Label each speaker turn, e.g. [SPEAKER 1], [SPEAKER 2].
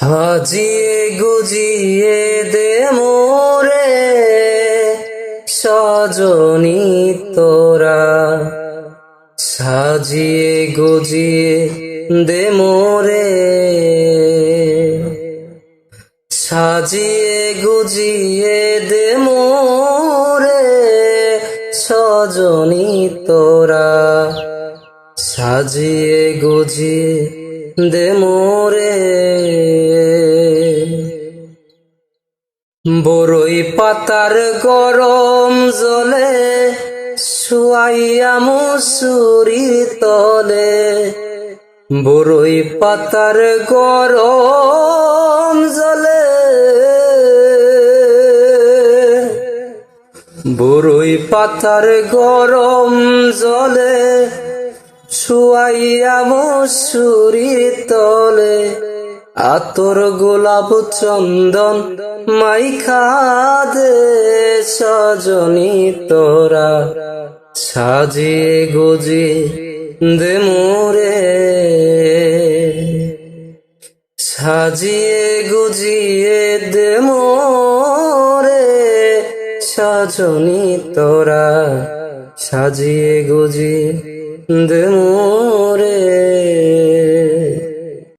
[SPEAKER 1] সাজিয়ে গুজিয়ে দে মোরে সজনী তোরা, সাজিয়ে গুজিয়ে দে মোরে, সাজিয়ে গুজিয়ে দে মোরে সজনী তোরা, সাজিয়ে গুজিয়ে দে মোরে। বরই পাতার গরম জলে শুয়াইয়া মুসুরির তলে, বরই পাতার গরম জলে, বরই পাতার গরম জলে শুয়াইয়া মুসুরির তলে, আতর গোলাপ চন্দন মাইখা দে সজনী তোরা, সাজিয়ে গুজিয়ে দে মোরে, সাজিয়ে গুজিয়ে দে মোরে সজনী তোরা, সাজিয়ে গুজিয়ে দে মোরে।